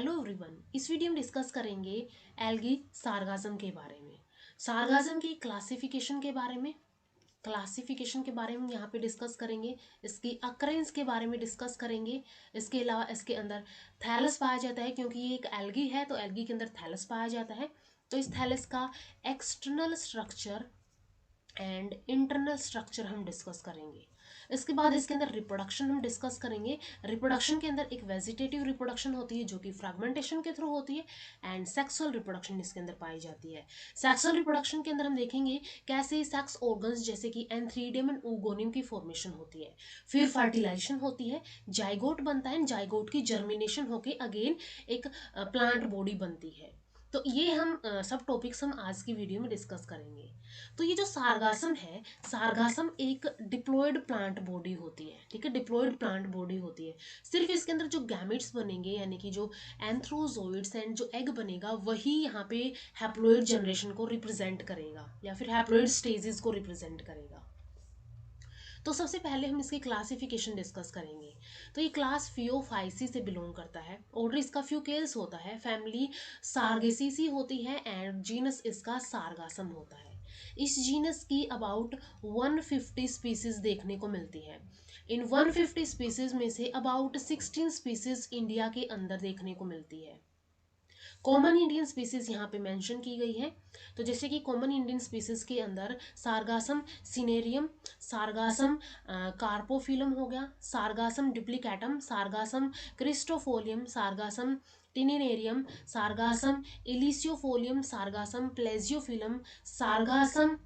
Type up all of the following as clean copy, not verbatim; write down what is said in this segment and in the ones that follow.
Hello everyone, इस video में discuss करेंगे एल्गी सार्गाज्म के बारे में। सार्गाज्म की क्लासिफिकेशन के बारे में यहाँ पे डिस्कस करेंगे। इसकी अकरेंस के बारे में डिस्कस करेंगे। इसके अलावा इसके अंदर थैलस पाया जाता है, क्योंकि ये एक एल्गी है तो एल्गी के अंदर थैलस पाया जाता है। तो इस थैलस का external structure and internal structure हम डिस्कस करेंगे। इसके बाद इसके अंदर रिप्रोडक्शन हम डिस्कस करेंगे। रिप्रोडक्शन के अंदर एक वेजिटेटिव रिप्रोडक्शन होती है जो कि फ्रैगमेंटेशन के थ्रू होती है, एंड सेक्सुअल रिप्रोडक्शन इसके अंदर पाई जाती है। सेक्सुअल रिप्रोडक्शन के अंदर हम देखेंगे कैसे सेक्स ऑर्गन्स जैसे कि एंथ्रीडियम एंड oogonim की फॉर्मेशन होती है, फिर फर्टिलाइजेशन होती है, जाइगोट बनता है, जाइगोट की जर्मिनेशन होके अगेन एक प्लांट बॉडी बनती है। तो ये हम सब टॉपिक्स हम आज की वीडियो में डिस्कस करेंगे। तो ये जो सार्गासम है, सार्गासम एक डिप्लॉयड प्लांट बॉडी होती है, ठीक है, डिप्लॉयड प्लांट बॉडी होती है। सिर्फ इसके अंदर जो गैमेट्स बनेंगे यानी कि जो एंथ्रोजोइड्स एंड जो एग बनेगा वही यहाँ पे हैप्लॉयड जनरेशन को रिप्रेजेंट करेगा या फिर हैप्लॉयड स्टेजेस को रिप्रेजेंट करेगा। तो सबसे पहले हम इसकी क्लासिफिकेशन डिस्कस करेंगे। तो ये क्लास फियोफाइसी से बिलोंग करता है। ऑर्डर इसका फ्यूकेल्स होता है, फैमिली सार्गेसीसी होती है एंड जीनस इसका सार्गासम होता है। इस जीनस की अबाउट 150 स्पीसीज देखने को मिलती है। इन 150 स्पीसीज में से अबाउट 16 स्पीसीज इंडिया के अंदर देखने को मिलती है। कॉमन इंडियन स्पीसीज यहाँ पे मेंशन की गई है। तो जैसे कि कॉमन इंडियन स्पीसीज के अंदर सार्गासम सिनेरियम, सार्गासम कार्पोफिलम हो गया, सार्गासम डुप्लिकेटम, सार्गासम क्रिस्टोफोलियम, सार्गासम टिनिनेरियम, सार्गासम इलिसियोफोलियम, सार्गासम प्लेजियोफिलम, सार्गासम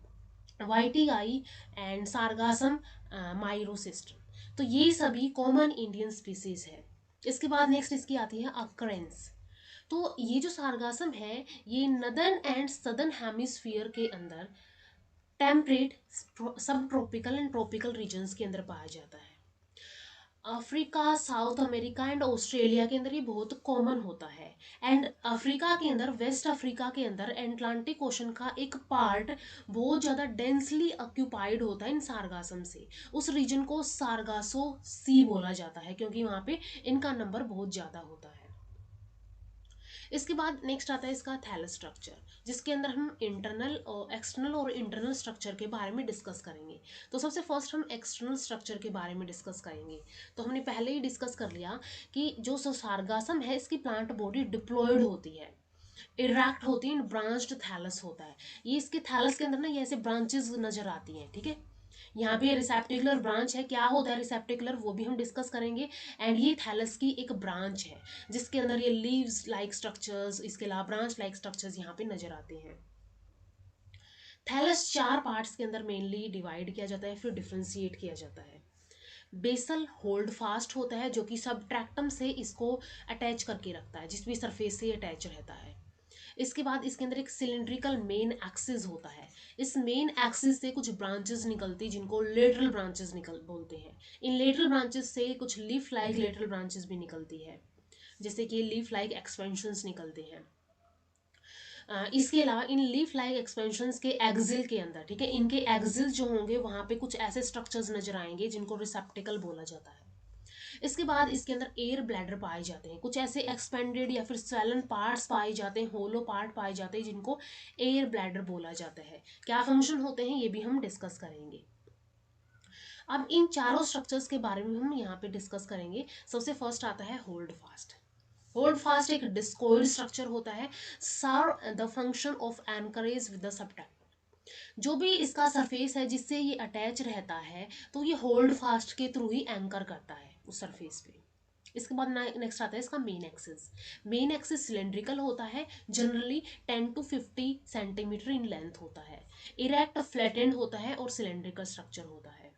वाइटियाई एंड सार्गासम माइरोसिस्टम। तो ये सभी कॉमन इंडियन स्पीसीज है। इसके बाद नेक्स्ट इसकी आती है अक्रेंस। तो ये जो सार्गासम है ये नदर्न एंड सदर्न हेमिस्फीयर के अंदर टेम्परेट, सब ट्रॉपिकल एंड ट्रॉपिकल रीजन्स के अंदर पाया जाता है। Africa, south America and Australia के अंदर ये बहुत कॉमन होता है। एंड अफ्रीका के अंदर, वेस्ट अफ्रीका के अंदर एटलांटिक ओशन का एक पार्ट बहुत ज़्यादा डेंसली ऑक्यूपाइड होता है इन सार्गासम से। उस रीजन को सार्गासो सी बोला जाता है क्योंकि वहाँ पे इनका नंबर बहुत ज़्यादा होता है। इसके बाद नेक्स्ट आता है इसका थैलस स्ट्रक्चर, जिसके अंदर हम इंटरनल और एक्सटर्नल और इंटरनल स्ट्रक्चर के बारे में डिस्कस करेंगे। तो सबसे फर्स्ट हम एक्सटर्नल स्ट्रक्चर के बारे में डिस्कस करेंगे। तो हमने पहले ही डिस्कस कर लिया कि जो सार्गासम है इसकी प्लांट बॉडी डिप्लॉयड होती है, इरेक्ट होती है, ब्रांच्ड थैलस होता है। ये इसके थैलस के अंदर ना ये ऐसे ब्रांचेस नजर आती हैं, ठीक है। यहाँ पे रिसेप्टिकुलर ब्रांच है, क्या होता है रिसेप्टिकुलर वो भी हम डिस्कस करेंगे। एंड ये थैलस की एक ब्रांच है जिसके अंदर ये लीव्स लाइक स्ट्रक्चर्स, इसके अलावा ब्रांच लाइक स्ट्रक्चर्स यहाँ पे नजर आते हैं। थैलस 4 पार्ट्स के अंदर मेनली डिवाइड किया जाता है, फिर डिफ्रेंशिएट किया जाता है। बेसल होल्ड फास्ट होता है जो कि सबट्रैक्टम से इसको अटैच करके रखता है, जिस भी सरफेस से अटैच रहता है। इसके बाद इसके अंदर एक सिलेंड्रिकल मेन एक्सिस होता है। इस मेन एक्सिस से कुछ ब्रांचेस निकलती जिनको लेटरल ब्रांचेस निकल बोलते हैं। इन लेटरल ब्रांचेस से कुछ लीफ लाइक लेटरल ब्रांचेस भी निकलती है, जैसे कि लीफ लाइक एक्सपेंशंस निकलते हैं। इसके अलावा इन लीफ लाइक एक्सपेंशंस के एक्सिल के अंदर, ठीक है, इनके एक्सिल जो होंगे वहां पे कुछ ऐसे स्ट्रक्चर्स नजर आएंगे जिनको रिसेप्टिकल बोला जाता है। इसके बाद इसके अंदर एयर ब्लैडर पाए जाते हैं, कुछ ऐसे एक्सपेंडेड या फिर स्वैलन पार्ट्स पाए जाते हैं, होलो पार्ट पाए जाते हैं जिनको एयर ब्लैडर बोला जाता है। क्या फंक्शन होते हैं ये भी हम डिस्कस करेंगे। अब इन चारों स्ट्रक्चर्स के बारे में हम यहाँ पे डिस्कस करेंगे। सबसे फर्स्ट आता है होल्ड फास्ट। होल्ड फास्ट एक डिस्कॉइड स्ट्रक्चर होता है, serve the function of anchorage with the substrate. जो भी इसका सरफेस है जिससे ये अटैच रहता है तो ये होल्ड फास्ट के थ्रू ही एंकर करता है उस सरफेस पे। इसके बाद नेक्स्ट आता है इसका main axis. Main axis cylindrical होता है, generally 10 to 50 centimetre in length होता है, इरेक्ट फ्लैटेंड होता है और सिलेंड्रिकल स्ट्रक्चर होता है।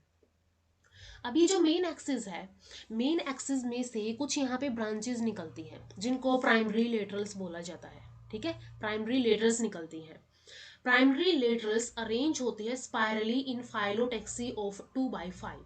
अब ये जो मेन एक्सिस है, मेन एक्सिस में से कुछ यहाँ पे ब्रांचेस निकलती हैं जिनको प्राइमरी लेटरल्स बोला जाता है, ठीक है, प्राइमरी लेटरल्स निकलती हैं। प्राइमरी लेटरल्स अरेंज होती है spirally in phyllotaxy of 2x5।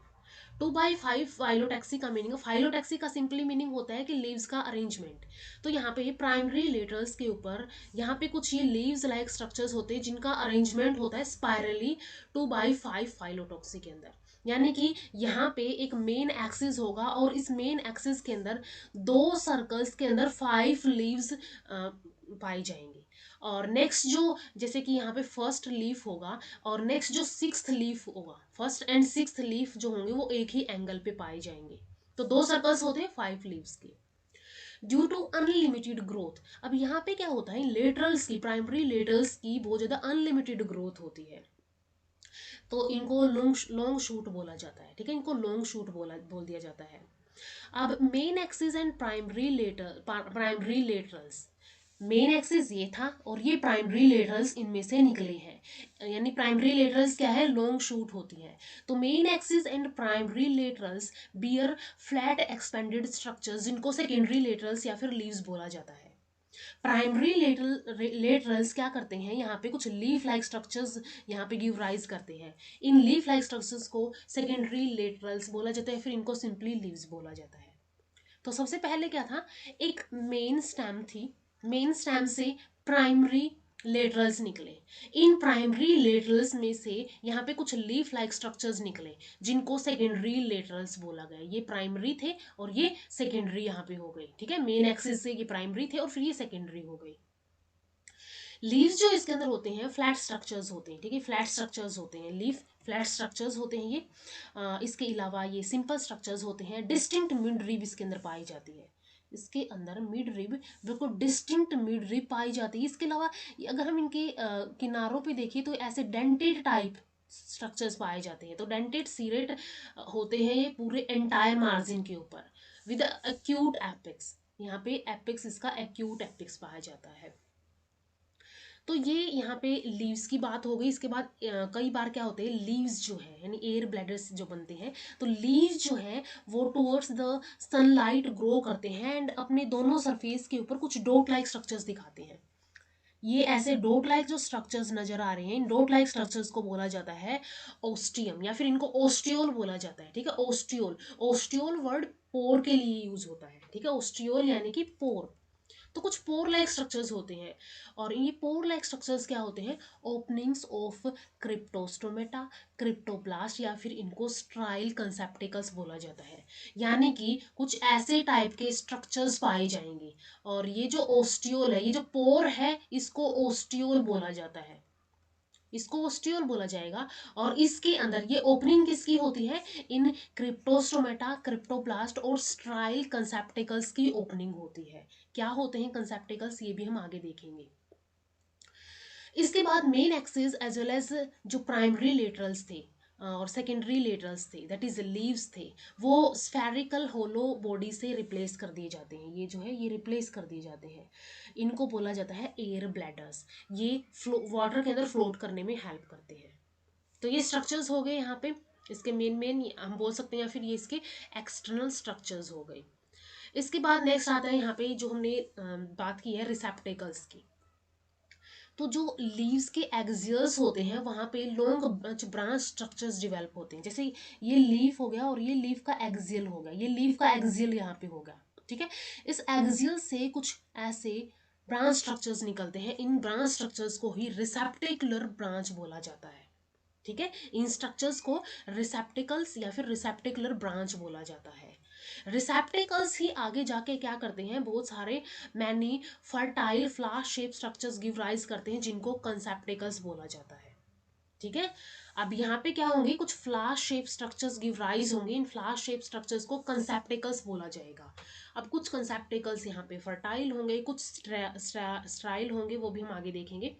2x5 phyllotaxy का मीनिंग, फाइलोटेक्सी का सिंपली मीनिंग होता है कि लीव्स का अरेंजमेंट। तो यहाँ पे प्राइमरी लेटरल्स के ऊपर यहाँ पे कुछ ये लीव्स लाइक स्ट्रक्चर्स होते हैं जिनका अरेंजमेंट होता है स्पाइरली 2x5 फाइलोटॉक्सी के अंदर। यानी कि यहाँ पे एक मेन एक्सिस होगा और इस मेन एक्सिस के अंदर 2 सर्कल्स के अंदर 5 लीव्स पाई जाएंगी। और नेक्स्ट जो, जैसे कि यहाँ पे फर्स्ट लीफ होगा और नेक्स्ट जो 6th लीफ होगा, फर्स्ट एंड 6th लीफ जो होंगे वो एक ही एंगल पे पाए जाएंगे। तो 2 सर्कल्स होते हैं 5 लीव्स के। ड्यू टू अनलिमिटेड ग्रोथ, अब यहाँ पे क्या होता है, लेटरल्स की, प्राइमरी लेटरल्स की बहुत ज्यादा अनलिमिटेड ग्रोथ होती है, तो इनको लॉन्ग लॉन्ग शूट बोला जाता है। ठीक है, इनको लॉन्ग शूट बोल दिया जाता है। अब main axis and primary laterals, main axis ये था और ये प्राइमरी लेटरल्स इनमें से निकले हैं। यानी प्राइमरी लेटरल्स क्या है, लॉन्ग शूट होती है। तो main axis and primary laterals bear flat expanded structures, जिनको सेकेंडरी लेटरल्स या फिर लीव्स बोला जाता है। प्राइमरी लेटरल्स क्या करते हैं, यहाँ पे कुछ लीफ लाइक स्ट्रक्चर्स यहाँ पे गिव राइज करते हैं। इन लीफ लाइक स्ट्रक्चर्स को सेकेंडरी लेटरल्स बोला जाता है, फिर इनको सिंपली लीव्स बोला जाता है। तो सबसे पहले क्या था, एक मेन स्टेम थी, मेन स्टेम से प्राइमरी लेटरल्स निकले। इन प्राइमरी लेटरल्स में से यहाँ पे कुछ लीफ लाइक स्ट्रक्चर्स निकले जिनको सेकेंडरी लेटरल्स बोला गया। ये प्राइमरी थे और ये सेकेंडरी यहाँ पे हो गई। ठीक है, मेन एक्सिस से ये प्राइमरी थे और फिर ये सेकेंडरी हो गई। लीव्स जो इसके अंदर होते हैं फ्लैट स्ट्रक्चर्स होते हैं। ठीक है, फ्लैट स्ट्रक्चर्स होते हैं, लीफ फ्लैट स्ट्रक्चर्स होते हैं ये। इसके अलावा ये सिंपल स्ट्रक्चर्स होते हैं। डिस्टिंक्ट मिड रिब इसके अंदर पाई जाती है, इसके अंदर मिड रिब बिल्कुल डिस्टिंक्ट मिड रिब पाई जाती है। इसके अलावा अगर हम इनके किनारों पे देखें तो ऐसे डेंटेड टाइप स्ट्रक्चर्स पाए जाते हैं। तो डेंटेड सीरेट होते हैं ये पूरे एंटायर मार्जिन के ऊपर विद एक्यूट एपिक्स। यहाँ पे एपिक्स, इसका एक्यूट एपिक्स पाया जाता है। तो ये यहाँ पे लीव्स की बात हो गई। इसके बाद कई बार क्या होते हैं, लीव्स जो है यानी एयर ब्लैडर्स जो बनते हैं, तो लीव्स जो है वो टुवर्ड्स द सनलाइट ग्रो करते हैं एंड अपने दोनों सरफेस के ऊपर कुछ डॉट लाइक स्ट्रक्चर्स दिखाते हैं। ये ऐसे डॉट लाइक जो स्ट्रक्चर्स नजर आ रहे हैं, इन डॉट लाइक स्ट्रक्चर्स को बोला जाता है ओस्टियम या फिर इनको ओस्टियोल बोला जाता है। ठीक है, ओस्टियोल, ओस्टियोल वर्ड पोर के लिए यूज होता है। ठीक है, ओस्टियोल यानी कि पोर। तो कुछ पोर लाइक स्ट्रक्चर्स होते हैं और ये पोर लाइक स्ट्रक्चर्स क्या होते हैं, ओपनिंग्स ऑफ क्रिप्टोस्टोमेटा, क्रिप्टोप्लास्ट या फिर इनको स्ट्राइल कंसेप्टिकल्स बोला जाता है। यानी कि कुछ ऐसे टाइप के स्ट्रक्चर्स पाए जाएंगे और ये जो ओस्टियोल है, ये जो पोर है, इसको ओस्टियोल बोला जाता है, इसको ओस्टियोल बोला जाएगा। और इसके अंदर ये ओपनिंग किसकी होती है, इन क्रिप्टोस्टोमेटा, क्रिप्टोप्लास्ट और स्ट्राइल कंसेप्टिकल्स की ओपनिंग होती है। क्या होते हैं कंसेप्टिकल्स, ये भी हम आगे देखेंगे। इसके बाद main axis as well as जो प्राइमरी लेटरल्स थे और सेकेंडरी लेटरल्स थे, दैट इज लीव्स थे, वो स्फेरिकल होलो बॉडी से रिप्लेस कर दिए जाते हैं। ये जो है ये रिप्लेस कर दिए जाते हैं। इनको बोला जाता है एयर ब्लैडर्स। ये वाटर के अंदर फ्लोट करने में हेल्प करते हैं। तो ये स्ट्रक्चर्स हो गए यहाँ पे, इसके मेन मेन हम बोल सकते हैं, या फिर ये इसके एक्सटर्नल स्ट्रक्चर्स हो गए। इसके बाद नेक्स्ट आता है यहाँ पे जो हमने बात की है रिसेप्टेकल्स की। तो जो लीव्स के एक्सियल्स होते हैं वहाँ पे लॉन्ग ब्रांच स्ट्रक्चर्स डेवलप होते हैं। जैसे ये लीफ हो गया और ये लीफ का एक्सियल हो गया, ये लीफ का एक्सियल यहाँ पे होगा। ठीक है, इस एक्सियल से कुछ ऐसे ब्रांच स्ट्रक्चर्स निकलते हैं। इन ब्रांच स्ट्रक्चर्स को ही रिसेप्टिकुलर ब्रांच बोला जाता है। ठीक है, इन स्ट्रक्चर्स को रिसेप्टिकल्स या फिर रिसेप्टिकुलर ब्रांच बोला जाता है। रिसेप्टिकल्स ही आगे जाके क्या करते हैं, बहुत सारे many fertile flush shape structures give rise करते हैं जिनको कंसेप्टिकल्स बोला जाता है। ठीक है, अब यहाँ पे क्या होंगे, कुछ flush shape structures give rise होंगे। इन फ्लाश शेप स्ट्रक्चर्स को कंसेप्टिकल्स बोला जाएगा। अब कुछ कंसेप्टिकल्स यहाँ पे फर्टाइल होंगे, कुछ स्ट्राइल होंगे, वो भी हम आगे देखेंगे।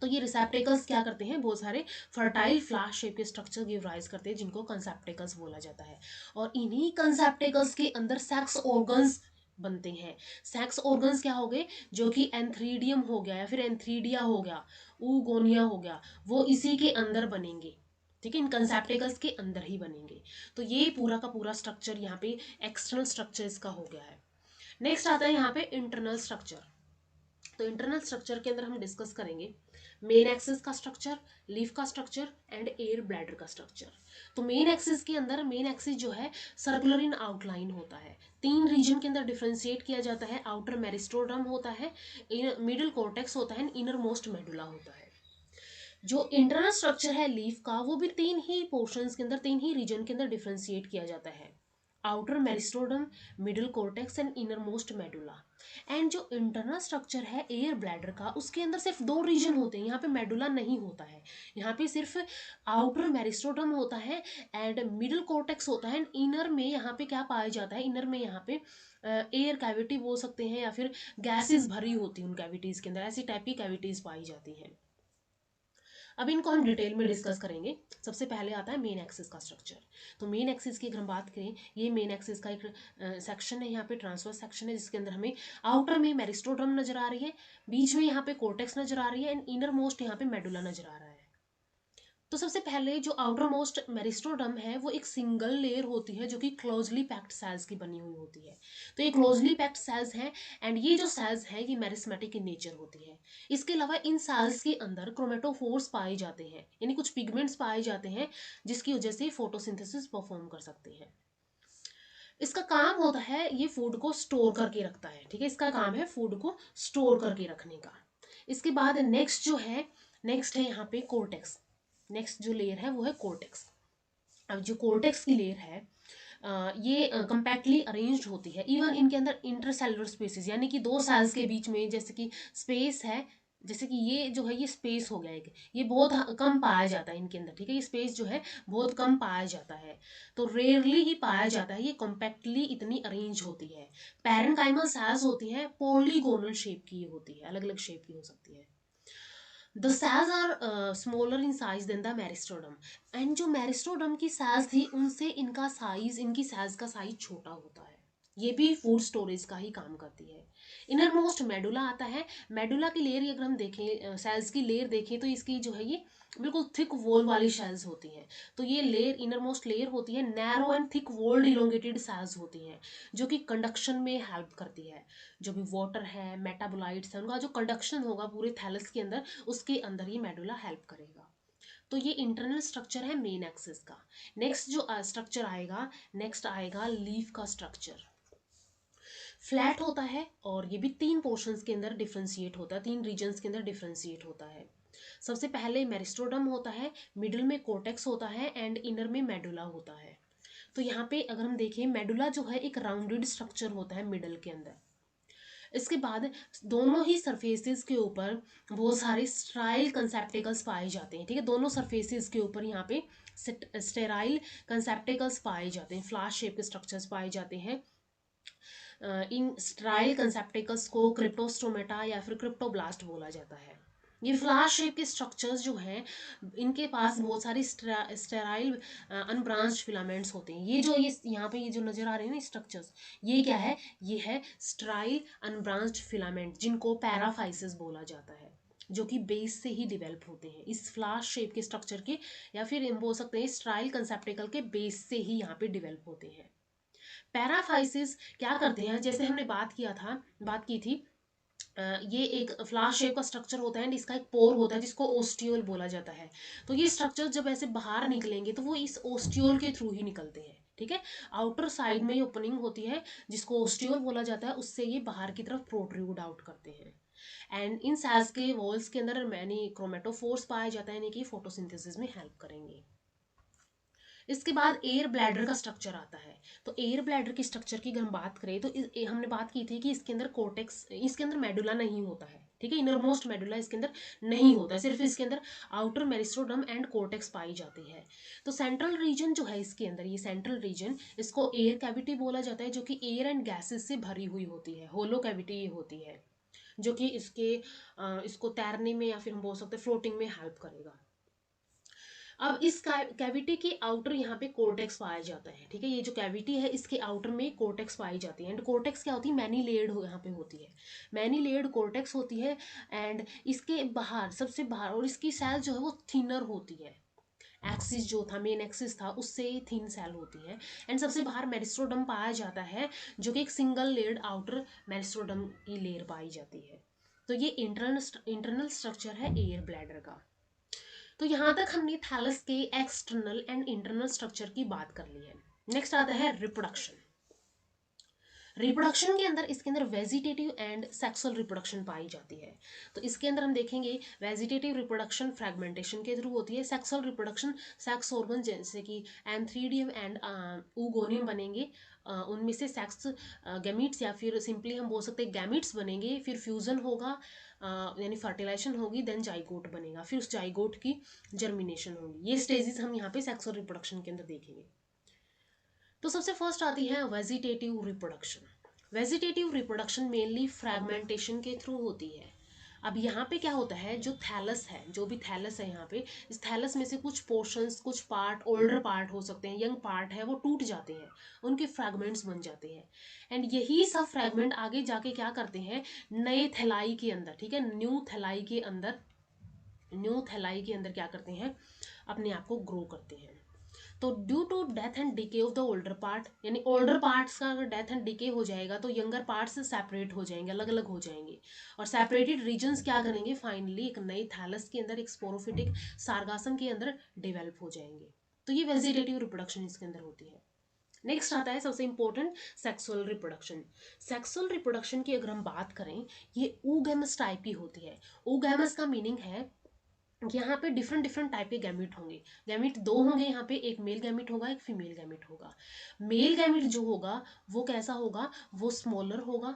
तो ये रिसेप्टिकल्स क्या करते हैं, बहुत सारे फर्टाइल फ्लाश शेप के स्ट्रक्चर गिव राइज करते हैं जिनको कंसेप्टिकल्स बोला जाता है। और इन्हीं कंसेप्टिकल्स के अंदर सेक्स ऑर्गन्स बनते हैं। सेक्स ऑर्गन्स क्या हो गए, जो कि एंथ्रीडियम हो गया या फिर एंथ्रीडिया हो गया, ऊगोनिया हो गया, वो इसी के अंदर बनेंगे। ठीक है, इन कंसेप्टिकल्स के अंदर ही बनेंगे। तो ये पूरा का पूरा स्ट्रक्चर यहाँ पे एक्सटर्नल स्ट्रक्चर इसका हो गया है। नेक्स्ट आता है यहाँ पे इंटरनल स्ट्रक्चर। तो इंटरनल स्ट्रक्चर के अंदर हम डिस्कस करेंगे मेन एक्सिस का स्ट्रक्चर, लीफ का स्ट्रक्चर एंड एयर ब्लैडर का स्ट्रक्चर। तो मेन एक्सिस के अंदर, मेन एक्सिस जो है सर्कुलर इन आउटलाइन होता है। 3 रीजन के अंदर डिफ्रेंशिएट किया जाता है। आउटर मेरिस्टोडर्म होता है, मिडिल कॉर्टेक्स होता है, इनर मोस्ट मेडुला होता है। जो इंटरनल स्ट्रक्चर है लीफ का वो भी तीन ही पोर्शंस के अंदर, तीन ही रीजन के अंदर डिफ्रेंशिएट किया जाता है, outer meristoderm, middle cortex and inner most medulla. And जो इंटरनल स्ट्रक्चर है एयर ब्लैडर का, उसके अंदर सिर्फ दो रीजन होते हैं, यहाँ पे मेडुला नहीं होता है, यहाँ पे सिर्फ आउटर मेरिस्टोडम होता है एंड मिडिल कॉर्टेक्स होता है, एंड इनर में यहाँ पे क्या पाया जाता है, इनर में यहाँ पे एयर कैविटी बोल सकते हैं या फिर गैसेस भरी होती हैं उन कैविटीज के अंदर, ऐसी टाइप की कैविटीज पाई जाती हैं। अब इनको हम डिटेल में डिस्कस करेंगे। सबसे पहले आता है मेन एक्सिस का स्ट्रक्चर। तो मेन एक्सिस की अगर हम बात करें, ये मेन एक्सिस का एक सेक्शन है, यहाँ पे ट्रांसवर्स सेक्शन है, जिसके अंदर हमें आउटर में मेरिस्टोडर्म नजर आ रही है, बीच में यहाँ पे कोर्टेक्स नजर आ रही है एंड इनर मोस्ट यहाँ पे मेडुला नजर आ रहा है। तो सबसे पहले जो आउटर मोस्ट मेरिस्टोडर्म है वो एक सिंगल लेयर होती है जो कि क्लोजली पैक्ड सेल्स की बनी हुई होती है। तो ये क्लोजली पैक्ड सेल्स हैं एंड ये जो सेल्स हैं ये मेरिस्मेटिक इन नेचर होती है। इसके अलावा इन सेल्स के अंदर क्रोमेटोफोर्स पाए जाते हैं, यानी कुछ पिगमेंट्स पाए जाते हैं जिसकी वजह से फोटोसिंथेसिस परफॉर्म कर सकते हैं। इसका काम होता है ये फूड को स्टोर करके रखता है, ठीक है, इसका काम है फूड को स्टोर करके रखने का। इसके बाद नेक्स्ट जो है, नेक्स्ट है यहाँ पे कोर्टेक्स। नेक्स्ट जो लेयर है वो है कोर्टेक्स। अब जो कोर्टेक्स की लेयर है ये कंपैक्टली अरेंज्ड होती है, इवन इनके अंदर इंटरसेलुलर स्पेसेस, यानी कि दो सेल्स के बीच में जैसे कि स्पेस है, जैसे कि ये जो है ये स्पेस हो गया एक, ये बहुत कम पाया जाता है इनके अंदर, ठीक है, ये स्पेस जो है बहुत कम पाया जाता है, तो रेयरली ही पाया जाता है, ये कॉम्पैक्टली इतनी अरेंज होती है। पैरेन्काइमल सेल्स होती है, पॉलीगोनल शेप की होती है, अलग अलग शेप की हो सकती है। The cells are smaller in size than the meristoderm, and जो मेरिस्टोडम की सेल्स थी उनसे इनका साइज, इनकी सेल्स का साइज छोटा होता है, ये भी फूड स्टोरेज का ही काम करती है। इनर मोस्ट मेडुला आता है। मेडुला की लेयर अगर हम देखें, सेल्स की लेयर देखें तो इसकी जो है ये बिल्कुल थिक वॉल वाली सेल्स होती हैं। तो ये लेयर इनर मोस्ट लेयर होती है, narrow and thick walled elongated cells होती हैं जो कि कंडक्शन में हेल्प करती है। जो भी वाटर है, मेटाबोलाइट्स है, उनका जो कंडक्शन होगा पूरे थैलस के अंदर, उसके अंदर ये मेडुला हेल्प करेगा। तो ये इंटरनल स्ट्रक्चर है मेन एक्सिस का। नेक्स्ट जो स्ट्रक्चर आएगा, नेक्स्ट आएगा लीफ का स्ट्रक्चर। फ्लैट होता है और ये भी तीन पोर्शंस के अंदर डिफ्रेंशिएट होता है, तीन रीजन्स के अंदर डिफ्रेंशिएट होता है। सबसे पहले मेरिस्टोडम होता है, मिडिल में कोर्टेक्स होता है एंड इनर में मेडुला होता है। तो यहाँ पे अगर हम देखें, मेडुला जो है एक राउंडेड स्ट्रक्चर होता है मिडल के अंदर। इसके बाद दोनों ही सरफेसेस के ऊपर बहुत सारे स्टेराइल कंसेप्टिकल्स पाए जाते हैं, ठीक है, दोनों सरफेसेस के ऊपर यहाँ पे स्टेराइल कंसेप्टिकल्स पाए जाते हैं, फ्लाश शेप के स्ट्रक्चर्स पाए जाते हैं। इन स्टेराइल कंसेप्टिकल्स को क्रिप्टोस्टोमेटा या फिर क्रिप्टोब्लास्ट बोला जाता है। ये फ्लाश शेप के स्ट्रक्चर्स जो हैं इनके पास बहुत सारी स्टेराइल अनब्रांच्ड फिलामेंट्स होते हैं। ये जो ये यहाँ पे ये जो नजर आ रहे हैं ना स्ट्रक्चर्स, ये क्या है, ये है स्टेराइल अनब्रांच्ड फिलामेंट, जिनको पैराफाइसिस बोला जाता है, जो कि बेस से ही डिवेल्प होते हैं इस फ्लाश शेप के स्ट्रक्चर के, या फिर हम बोल सकते हैं स्टेराइल कंसेप्टिकल के बेस से ही यहाँ पे डिवेल्प होते हैं। पैराफाइसिस क्या करते हैं, जैसे हमने बात की थी, ये एक फ्लाश शेप का स्ट्रक्चर होता है एंड इसका एक पोर होता है जिसको ओस्टियोल बोला जाता है। तो ये स्ट्रक्चर जब ऐसे बाहर निकलेंगे तो वो इस ओस्टियोल के थ्रू ही निकलते हैं, ठीक है, आउटर साइड में ये ओपनिंग होती है जिसको ओस्टियोल बोला जाता है, उससे ये बाहर की तरफ प्रोट्रूड आउट करते हैं। एंड इन सेल्स के वॉल्स के अंदर मैनी क्रोमेटोफोर्स पाया जाता है, यानी कि फोटोसिंथेसिस में हेल्प करेंगे। इसके बाद एयर ब्लैडर का स्ट्रक्चर आता है। तो एयर ब्लैडर की स्ट्रक्चर की अगर हम बात करें तो हमने बात की थी कि इसके अंदर कोर्टेक्स, इसके अंदर मेडुला नहीं होता है, ठीक है, इनर मोस्ट मेडुला इसके अंदर नहीं होता है, सिर्फ इसके अंदर आउटर मेरिस्टोडम एंड कोर्टेक्स पाई जाती है। तो सेंट्रल रीजन जो है इसके अंदर, ये सेंट्रल रीजन, इसको एयर कैविटी बोला जाता है, जो कि एयर एंड गैसेस से भरी हुई होती है, होलो कैविटी ये होती है, जो कि इसको तैरने में या फिर हम बोल सकते हैं फ्लोटिंग में हेल्प करेगा। अब इस कैविटी के आउटर यहाँ पे कोर्टेक्स पाया जाता है, ठीक है, ये जो कैविटी है इसके आउटर में कोर्टेक्स पाई जाती है एंड कोर्टेक्स क्या होती है, मैनी लेयर्ड यहाँ पे होती है, मैनी लेयर्ड कोर्टेक्स होती है। एंड इसके बाहर, सबसे बाहर, और इसकी सेल जो है वो थिनर होती है, एक्सिस जो था, मेन एक्सिस था, उससे थिन सेल होती है। एंड सबसे बाहर मेरिस्टोडम पाया जाता है, जो कि एक सिंगल लेयर्ड आउटर मेरिस्टोडम की लेयर पाई जाती है। तो ये इंटरनल स्ट्रक्चर है एयर ब्लैडर का। तो यहाँ तक हमने थैलस के एक्सटर्नल एंड इंटरनल स्ट्रक्चर की बात कर ली है। नेक्स्ट आता है रिप्रोडक्शन। रिप्रोडक्शन के अंदर इसके अंदर वेजिटेटिव एंड सेक्सुअल रिप्रोडक्शन पाई जाती है। तो इसके अंदर हम देखेंगे वेजिटेटिव रिप्रोडक्शन फ्रेगमेंटेशन के थ्रू होती है, सेक्सुअल रिप्रोडक्शन सेक्स ऑर्गन जैसे कि एंथ्रीडियम एंड ऊगोनियम बनेंगे, उनमें से सेक्स गैमीट्स या फिर सिंपली हम बोल सकते हैं गैमीट्स बनेंगे, फिर फ्यूजन होगा यानी फर्टिलाइजेशन होगी, देन जाइगोट बनेगा, फिर उस जाइगोट की जर्मिनेशन होगी। ये स्टेजेस हम यहाँ पे सेक्सुअल रिप्रोडक्शन के अंदर देखेंगे। तो सबसे फर्स्ट आती है vegetative reproduction. Vegetative reproduction mainly fragmentation के थ्रू होती है। अब यहाँ पे क्या होता है, जो थैलस है, जो भी थैलस है यहाँ पे, इस थैलस में से कुछ पोर्शंस, कुछ पार्ट, ओल्डर पार्ट हो सकते हैं, यंग पार्ट है, वो टूट जाते हैं, उनके फ्रैगमेंट्स बन जाते हैं। एंड यही सब फ्रैगमेंट आगे जाके क्या करते हैं, नए थैलाई के अंदर, ठीक है, न्यू थैलाई के अंदर, न्यू थैलाई के अंदर क्या करते हैं, अपने आप को ग्रो करते हैं। तो due to death and decay of the older part, यानी ओल्डर पार्ट्स का अगर डेथ एंड डिके हो जाएगा तो यंगर पार्ट्स सेपरेट हो जाएंगे, अलग अलग हो जाएंगे, और सेपरेटेड रीजन्स क्या करेंगे, फाइनली एक नई थैलस के अंदर, एक स्पोरोफिटिक सार्गासम के अंदर डेवलप हो जाएंगे। तो ये वेजिटेटिव रिप्रोडक्शन इसके अंदर होती है। नेक्स्ट आता है सबसे important sexual reproduction. Sexual reproduction की अगर हम बात करें, ये oogamous टाइप की होती है। oogamous का मीनिंग है यहाँ पे डिफरेंट डिफरेंट टाइप के गैमिट होंगे। गैमिट दो होंगे यहाँ पे, एक मेल गैमिट होगा, एक फीमेल गैमिट होगा। मेल गैमिट जो होगा वो कैसा होगा, वो स्मॉलर होगा,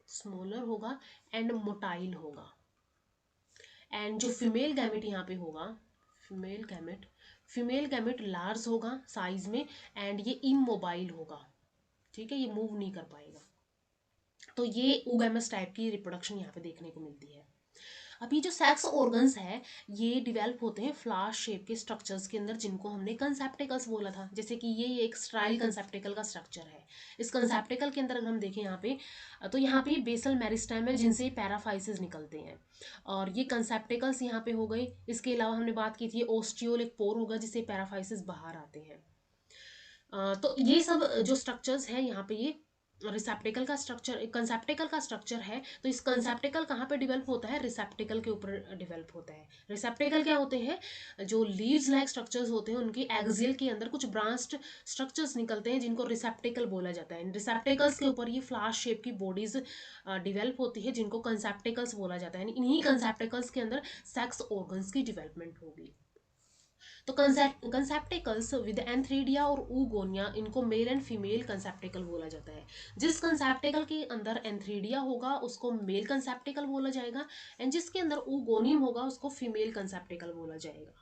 स्मॉलर होगा एंड मोटाइल होगा। एंड जो फीमेल गैमिट यहाँ पे होगा, female gamete, female gamete large होगा साइज में, एंड ये इमोबाइल होगा, ठीक है, ये मूव नहीं कर पाएगा। तो ये oogamous टाइप की रिप्रोडक्शन यहाँ पे देखने को मिलती है। अब ये जो सेक्स ऑर्गन्स है, ये डिवेल्प होते हैं फ्लावर शेप के स्ट्रक्चर्स के अंदर, जिनको हमने कंसेप्टिकल्स बोला था। जैसे कि ये एक स्ट्राइल कंसेप्टिकल का स्ट्रक्चर है। इस कंसेप्टिकल के अंदर अगर हम देखें यहाँ पे, तो यहाँ पे बेसल मेरिस्टेम है, जिनसे पैराफाइसिस निकलते हैं, और ये कंसेप्टिकल्स यहाँ पे हो गए। इसके अलावा हमने बात की थी ओस्टियोल, एक पोर होगा जिससे पैराफाइसिस बाहर आते हैं। तो ये सब जो स्ट्रक्चर्स हैं यहाँ पे, ये रिसेप्टिकल का स्ट्रक्चर, कंसेप्टिकल का स्ट्रक्चर है। तो इस कंसेप्टिकल कहाँ पे डेवलप होता है, रिसेप्टिकल के ऊपर डेवलप होता है। रिसेप्टिकल क्या होते हैं, जो लीव्स लाइक स्ट्रक्चर्स होते हैं, उनकी एक्सियल के अंदर कुछ ब्रांच्ड स्ट्रक्चर्स निकलते हैं, जिनको रिसेप्टिकल बोला जाता है। रिसेप्टिकल्स के ऊपर ये फ्लावर शेप की बॉडीज डेवलप होती है, जिनको कंसेप्टिकल्स बोला जाता है। इन्हीं कंसेप्टिकल्स के अंदर सेक्स ऑर्गन्स की डेवलपमेंट होगी। तो कंसेप्टिकल्स विद एंथ्रीडिया और ऊगोनिया, इनको मेल एंड फीमेल कंसेप्टिकल बोला जाता है। जिस कंसेप्टिकल के अंदर एंथ्रीडिया होगा उसको मेल कंसेप्टिकल बोला जाएगा, एंड जिसके अंदर ऊगोनियम होगा उसको फीमेल कंसेप्टिकल बोला जाएगा।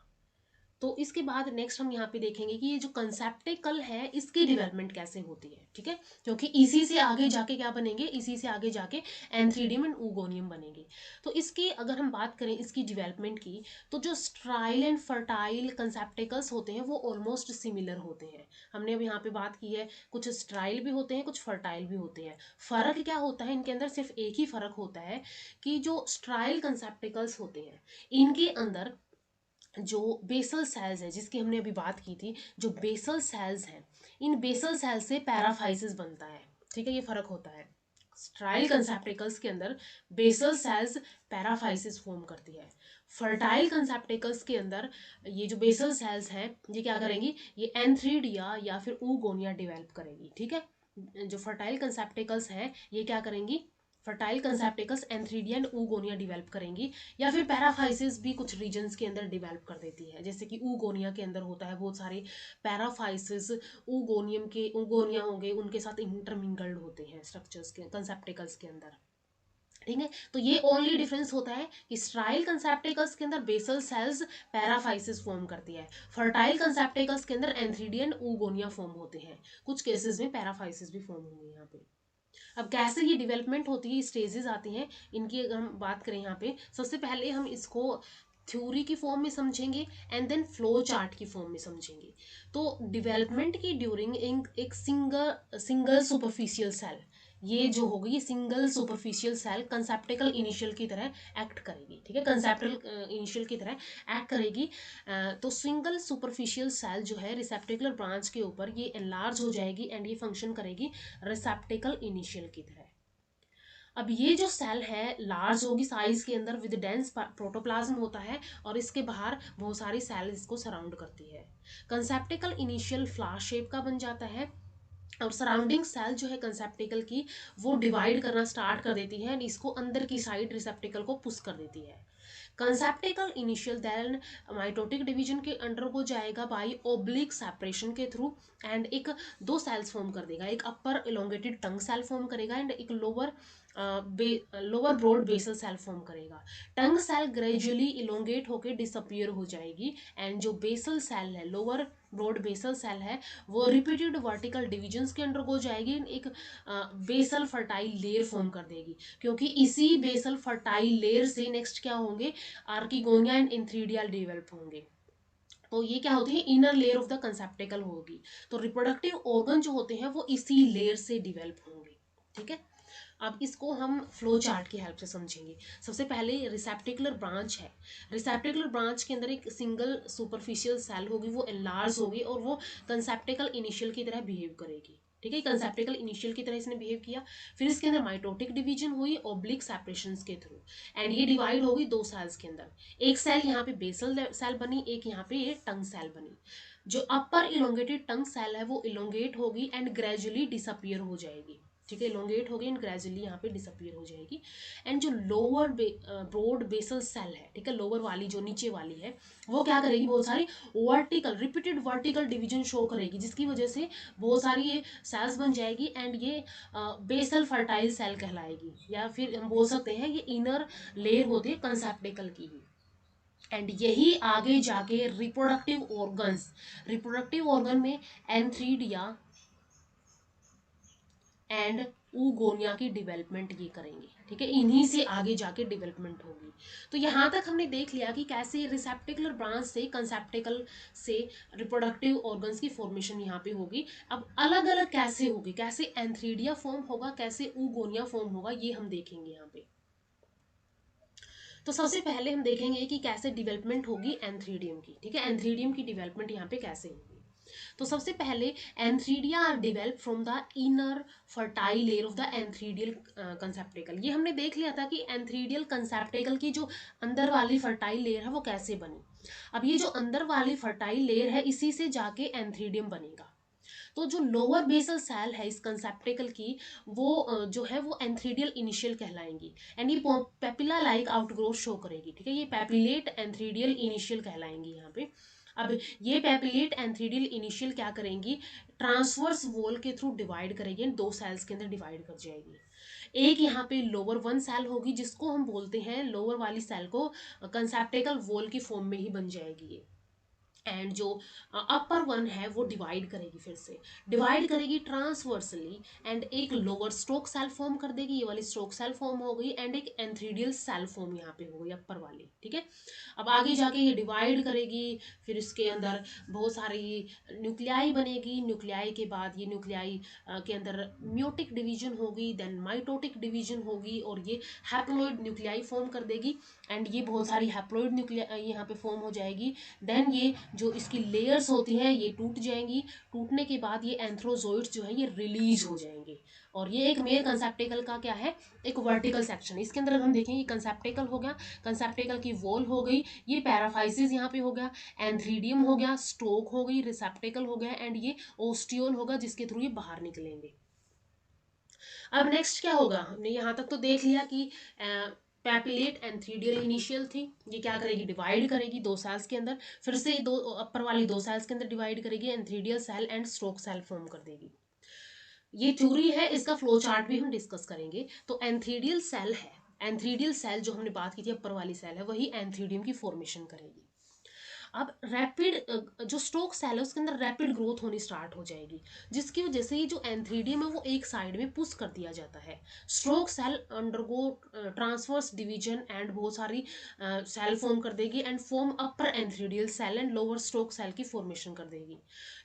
तो इसके बाद नेक्स्ट हम यहाँ पे देखेंगे कि ये जो कंसेप्टिकल है इसकी डेवलपमेंट कैसे होती है, ठीक है, क्योंकि इसी से आगे जाके क्या बनेंगे, इसी से आगे जाके एंथ्रीडियम एंड ऊगोनियम बनेंगे। तो इसकी अगर हम बात करें इसकी डेवलपमेंट की, तो जो स्ट्राइल एंड फर्टाइल कंसेप्टिकल्स होते हैं वो ऑलमोस्ट सिमिलर होते हैं। हमने अब यहाँ पे बात की है, कुछ स्ट्राइल भी होते हैं, कुछ फर्टाइल भी होते हैं। फर्क क्या होता है इनके अंदर, सिर्फ एक ही फर्क होता है कि जो स्ट्राइल कंसेप्टिकल्स होते हैं इनके अंदर जो बेसल सेल्स है, जिसकी हमने अभी बात की थी, जो बेसल सेल्स हैं, इन बेसल सेल्स से पैराफाइसिस बनता है, ठीक है, ये फर्क होता है। स्ट्राइल कंसेप्टिकल्स के अंदर बेसल सेल्स पैराफाइसिस फॉर्म करती है। फर्टाइल कंसेप्टिकल्स के अंदर ये जो बेसल सेल्स हैं ये क्या करेंगी, ये एंथ्रीडिया या फिर ऊगोनिया डेवलप करेगी, ठीक है। जो फर्टाइल कंसेप्टिकल्स हैं ये क्या करेंगी, fertile conceptacles antheridia and oogonia develop करेंगी, या फिर पैराफाइसिस भी कुछ रीजन्स के अंदर डेवलप कर देती है। जैसे कि ऊगोनिया के अंदर होता है बहुत सारे पैराफाइसिस, ऊगोनियम के ऊगोनिया होंगे उनके साथ इंटरमिंगल्ड होते हैं स्ट्रक्चर्स के कंसेप्टिकल्स के अंदर, ठीक है। तो ये ओनली डिफरेंस होता है कि स्ट्राइल कंसेप्टिकल्स के अंदर बेसल सेल्स पैराफाइसिस फॉर्म करती है, फर्टाइल कंसेप्टिकल्स के अंदर एंथ्रीडिया एंड ऊगोनिया फॉर्म होते हैं, कुछ केसेस में पैराफाइसिस भी फॉर्म होंगे यहाँ पे। अब कैसे ये डेवलपमेंट होती है, स्टेजेस आती हैं इनकी, अगर हम बात करें यहाँ पे, सबसे पहले हम इसको थ्योरी की फॉर्म में समझेंगे एंड देन फ्लो चार्ट की फॉर्म में समझेंगे। तो डेवलपमेंट की ड्यूरिंग एक सिंगल सुपरफिशियल सेल, ये जो होगी ये सिंगल सुपरफिशियल सेल कंसेप्टिकल इनिशियल की तरह एक्ट करेगी, ठीक है, कंसेप्टिकल इनिशियल की तरह एक्ट करेगी। तो सिंगल सुपरफिशियल सेल जो है रिसेप्टिकुलर ब्रांच के ऊपर ये एनलार्ज हो जाएगी एंड ये फंक्शन करेगी रिसेप्टिकल इनिशियल की तरह। अब ये जो सेल है लार्ज होगी साइज के अंदर विद डेंस प्रोटोप्लाज्म होता है, और इसके बाहर बहुत सारी सेल इसको सराउंड करती है। कंसेप्टिकल इनिशियल फ्लावर शेप का बन जाता है, और सराउंडिंग सेल जो है कंसेप्टिकल की वो डिवाइड करना स्टार्ट कर देती है एंड इसको अंदर की साइड रिसेप्टिकल को पुश कर देती है। Conceptacle initial then mitotic division के अंडर को जाएगा बाय ओब्लिक सेपरेशन के थ्रू एंड एक दो सेल्स फॉर्म कर देगा, एक upper elongated tongue cell form करेगा एंड एक lower broad basal cell form करेगा। टंग सेल ग्रेजुअली इलोंगेट होकर डिसअपियर हो जाएगी एंड जो बेसल सेल है, लोअर ब्रॉड बेसल सेल है, वो रिपीटेड वर्टिकल डिविजन्स के अंडर को जाएगी, एक बेसल फर्टाइल लेयर फॉर्म कर देगी, क्योंकि इसी बेसल फर्टाइल लेयर से नेक्स्ट क्या होंगे, आर्किगोनिया एंड इंथ्रीडिया डेवलप होंगे। तो ये क्या होती है, इनर लेयर ऑफ द कंसेप्टिकल होगी। तो रिप्रोडक्टिव ऑर्गन जो होते हैं वो इसी लेयर से डिवेल्प होंगे। ठीक है, अब इसको हम फ्लो चार्ट की हेल्प से समझेंगे। सबसे पहले रिसेप्टिकुलर ब्रांच है। रिसेप्टिकुलर ब्रांच के अंदर एक सिंगल सुपरफिशियल सेल होगी, वो एनलार्ज होगी और वो कंसेप्टिकल इनिशियल की तरह बिहेव करेगी। ठीक है, कंसेप्टिकल इनिशियल की तरह इसने बिहेव किया। फिर इसके अंदर माइटोटिक डिवीजन हुई ओब्लिक सेपरेशन के थ्रू एंड ये डिवाइड होगी दो सेल्स के अंदर। एक सेल यहाँ पे बेसल सेल बनी, एक यहाँ पे ये टंग सेल बनी। जो अपर इलोंगेटेड टंग सेल है वो इलोंगेट होगी एंड ग्रेजुअली डिसअपियर हो जाएगी। ठीक है, इलोंगेट होगी एंड ग्रेजुअली यहाँ पे डिसअपियर हो जाएगी। एंड जो लोअर ब्रॉड बेसल सेल है, ठीक है, लोअर वाली जो नीचे वाली है, वो क्या करेगी, बहुत सारी vertical repeated vertical division show करेगी, जिसकी वजह से बहुत सारी ये सेल्स बन जाएगी एंड ये बेसल फर्टाइल सेल कहलाएगी, या फिर हम बोल सकते हैं ये इनर लेयर होती है कंसेप्टिकल की ही। एंड यही आगे जाके रिप्रोडक्टिव ऑर्गन में एंथ्रीडिया एंड ऊगोनिया की डेवलपमेंट ये करेंगे। ठीक है, इन्हीं से आगे जाके डेवलपमेंट होगी। तो यहाँ तक हमने देख लिया कि कैसे रिसेप्टिकुलर ब्रांच से कंसेप्टिकल से रिप्रोडक्टिव ऑर्गन्स की फॉर्मेशन यहाँ पे होगी। अब अलग अलग कैसे होगी, कैसे एंथ्रीडिया फॉर्म होगा, कैसे ऊगोनिया फॉर्म होगा, ये हम देखेंगे यहाँ पे। तो सबसे पहले हम देखेंगे कि कैसे डेवलपमेंट होगी एंथ्रीडियम की। ठीक है, एंथ्रीडियम की डेवलपमेंट यहाँ पे कैसे होगी। तो सबसे पहले antheridia are develop from the inner fertile layer of the antheridial conceptacle. ये हमने देख लिया था कि एंथ्रीडियल कंसेप्टिकल की जो अंदर वाली फर्टाइल लेयर है वो कैसे बनी। अब ये जो अंदर वाली फर्टाइल लेयर है इसी से जाके एंथ्रीडियम बनेगा। तो जो लोअर बेसल सेल है इस कंसेप्टिकल की, वो जो है वो एंथ्रीडियल इनिशियल कहलाएंगी एंड ये पेपिला लाइक आउटग्रोथ शो करेगी। ठीक है, ये पेपिलेट एंथ्रीडियल इनिशियल कहलाएंगी यहाँ पे। अब ये पेपिलेट एंथ्रीडियल इनिशियल क्या करेंगी, ट्रांसवर्स वॉल के थ्रू डिवाइड करेगी, दो सेल्स के अंदर डिवाइड कर जाएगी। एक यहाँ पे लोअर वन सेल होगी जिसको हम बोलते हैं, लोअर वाली सेल को कंसेप्टिकल वॉल की फॉर्म में ही बन जाएगी ये। एंड जो अपर वन है वो डिवाइड करेगी, फिर से डिवाइड करेगी ट्रांसवर्सली एंड एक लोअर स्ट्रोक सेल फॉर्म कर देगी, ये वाली स्ट्रोक सेल फॉर्म हो गई एंड एक एंथ्रीडियल सेल फॉर्म यहाँ पे हो गई अपर वाली। ठीक है, अब आगे जाके ये डिवाइड करेगी, फिर इसके अंदर बहुत सारी न्यूक्लियाई बनेगी। न्यूक्लियाई के बाद ये न्यूक्लियाई के अंदर म्योटिक डिवीजन होगी, देन माइटोटिक डिवीजन होगी और ये हैप्लॉइड न्यूक्लियाई फॉर्म कर देगी एंड ये बहुत सारी हैप्लॉइड न्यूक्लियाई यहाँ पे फॉर्म हो जाएगी। देन ये जो इसकी लेयर्स होती हैं ये टूट जाएंगी, टूटने के बाद ये एंथ्रोजोइड्स जो है ये रिलीज हो जाएंगे। और ये एक मेल कंसेप्टिकल का क्या है, एक वर्टिकल सेक्शन। इसके अंदर हम देखेंगे कंसेप्टिकल हो गया, कंसेप्टिकल की वॉल हो गई, ये पैराफाइसिस यहाँ पे हो गया, एंथ्रीडियम हो गया, स्टोक हो गई, रिसेप्टिकल हो गया एंड ये ओस्टियोल होगा जिसके थ्रू ये बाहर निकलेंगे। अब नेक्स्ट क्या होगा, हमने यहाँ तक तो देख लिया कि पैपिलेट एंथ्रीडियल इनिशियल थी, ये क्या करेगी, डिवाइड करेगी दो सेल्स के अंदर, फिर से दो अपर वाली दो सेल्स के अंदर डिवाइड करेगी, antheridial cell and stalk cell form कर देगी। ये थ्योरी है, इसका फ्लो चार्ट भी हम डिस्कस करेंगे। तो एंथ्रीडियल सेल है, एंथ्रीडियल सेल जो हमने बात की थी अपर वाली सेल है, वही एंथ्रीडियम की फॉर्मेशन करेगी। अब रैपिड जो स्ट्रोक सेल है उसके अंदर रैपिड ग्रोथ होनी स्टार्ट हो जाएगी, जिसकी वजह से ये जो एंथ्रीडियम है वो एक साइड में पुश कर दिया जाता है। Stalk cell undergo transverse division and बहुत सारी सेल फॉर्म कर देगी and form upper antheridial cell and lower stalk cell की फॉर्मेशन कर देगी।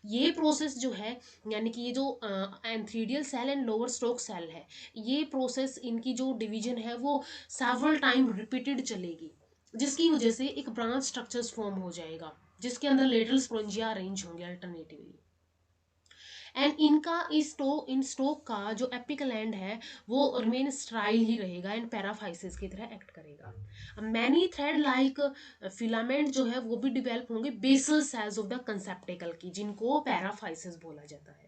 ये प्रोसेस जो है, यानी कि ये जो antheridial cell and lower stalk cell है, ये प्रोसेस इनकी जो डिवीजन है वो सेवरल टाइम रिपीटेड चलेगी, जिसकी वजह से एक ब्रांच स्ट्रक्चर्स फॉर्म हो जाएगा जिसके अंदर लेटरल स्पोरेंजिया अरेंज होंगे अल्टरनेटिवली। एंड इनका इन स्टोक का जो एपिकल एंड है वो रिमेन स्ट्राइल ही रहेगा एंड पैराफाइसिस की तरह एक्ट करेगा। मैनी थ्रेड लाइक फिलामेंट जो है वो भी डिवेल्प होंगे बेसल सेल्स ऑफ द कंसेप्टिकल की, जिनको पैराफाइसिस बोला जाता है।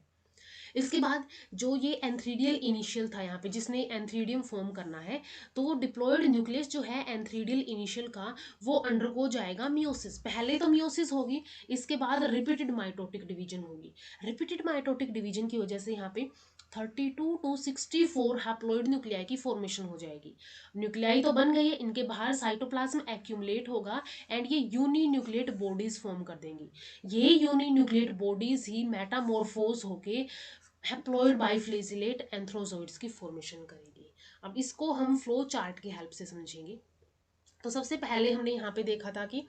इसके बाद जो ये एंथ्रीडियल इनिशियल था यहाँ पे, जिसने एंथ्रीडियम फॉर्म करना है, तो वो डिप्लॉयड न्यूक्लियस जो है एंथ्रीडियल इनिशियल का, वो अंडरगो जाएगा मियोसिस। पहले तो मियोसिस होगी, इसके बाद रिपीटेड माइटोटिक डिवीजन होगी। रिपीटेड माइटोटिक डिवीजन की वजह से यहाँ पे 32 to 64 हैप्लॉइड न्यूक्लियाई की फॉर्मेशन हो जाएगी। न्यूक्लियाई तो बन गई है, इनके बाहर साइटोप्लाज्म एक्यूमुलेट होगा एंड ये यूनिन्यूक्लिएट बॉडीज फॉर्म कर देंगी। ये यूनिन्यूक्लिएट बॉडीज ही मेटामॉर्फोज होके हैप्लॉइड बाइफ्लेजिलेट एंथ्रोजोइड्स की फॉर्मेशन करेगी। अब इसको हम फ्लो चार्ट की हेल्प से समझेंगे। तो सबसे पहले हमने यहाँ पे देखा था कि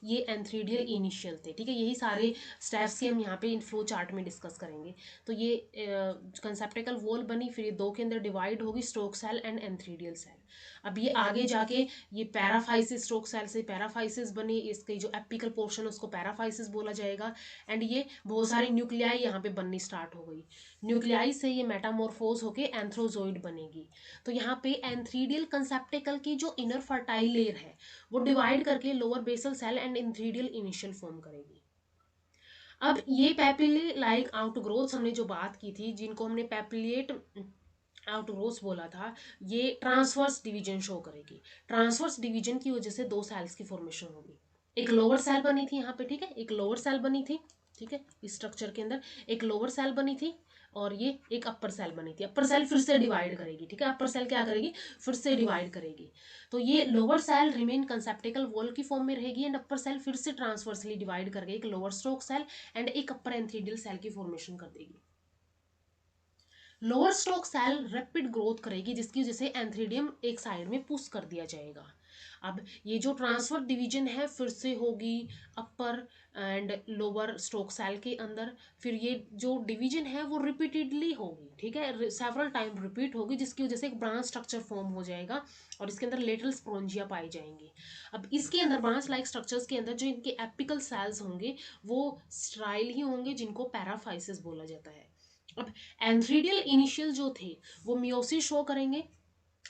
ये एंथ्रीडियल इनिशियल थे, ठीक है। यही सारे स्टेप्स के हम यहाँ पे इन फ्लो चार्ट में डिस्कस करेंगे। तो ये कंसेप्टिकल वॉल बनी, फिर ये दो के अंदर डिवाइड होगी, stalk cell and antheridial cell. अब ये आगे जाके ये पैराफाइसिस, स्टोक सेल से पैराफाइसिस बनी, इसके जो एपिकल पोर्शन है उसको पैराफाइसिस बोला जाएगा। एंड ये बहुत सारी न्यूक्लियाई यहाँ पे बननी स्टार्ट हो गई। न्यूक्लियाई से ये मेटामॉर्फोज होके एंथ्रोजोइड बनेगी। तो यहाँ पे एंथ्रीडियल कंसेप्टिकल की जो इनर फर्टाइल लेयर है वो डिवाइड करके lower basal cell and antheridial initial form करेगी। अब ये पैपिले लाइक आउटग्रोथ्स हमने जो बात की थी, जिनको हमने पैपिलेट आउटग्रोथ्स बोला था, ये ट्रांसवर्स डिवीजन शो करेगी। ट्रांसवर्स डिवीजन की वजह से दो सेल्स की फॉर्मेशन होगी। एक लोअर सेल बनी थी यहाँ पे, ठीक है, एक लोअर सेल बनी थी, ठीक है, इस स्ट्रक्चर के अंदर एक लोअर सेल बनी थी और ये एक अपर सेल बनी थी। अपर सेल फिर से डिवाइड करेगी, ठीक है, अपर सेल क्या करेगी, फिर से डिवाइड करेगी। तो ये लोअर सेल रिमेन कंसेप्टिकल वॉल की फॉर्म में रहेगी एंड अपर सेल फिर से ट्रांसवर्सली डिवाइड करके एक लोअर स्टोक सेल एंड एक अपर एंथ्रीडियल सेल की फॉर्मेशन कर देगी। Lower stalk cell rapid growth करेगी, जिसकी वजह से एंथ्रीडियम एक साइड में पुश कर दिया जाएगा। अब ये जो ट्रांसफर डिवीजन है फिर से होगी अपर एंड लोअर स्टोक सेल के अंदर। फिर ये जो डिवीजन है वो रिपीटेडली होगी, ठीक है, सेवरल टाइम रिपीट होगी, जिसकी वजह से एक ब्रांच स्ट्रक्चर फॉर्म हो जाएगा और इसके अंदर लेटरल स्पोरेंजिया पाई जाएंगी। अब इसके अंदर ब्रांच लाइक स्ट्रक्चर्स के अंदर जो इनके एपिकल सेल्स होंगे वो स्ट्राइल ही होंगे, जिनको पैराफाइसिस बोला जाता है। अब एंथ्रीडियल इनिशियल जो थे वो मियोसिस शो करेंगे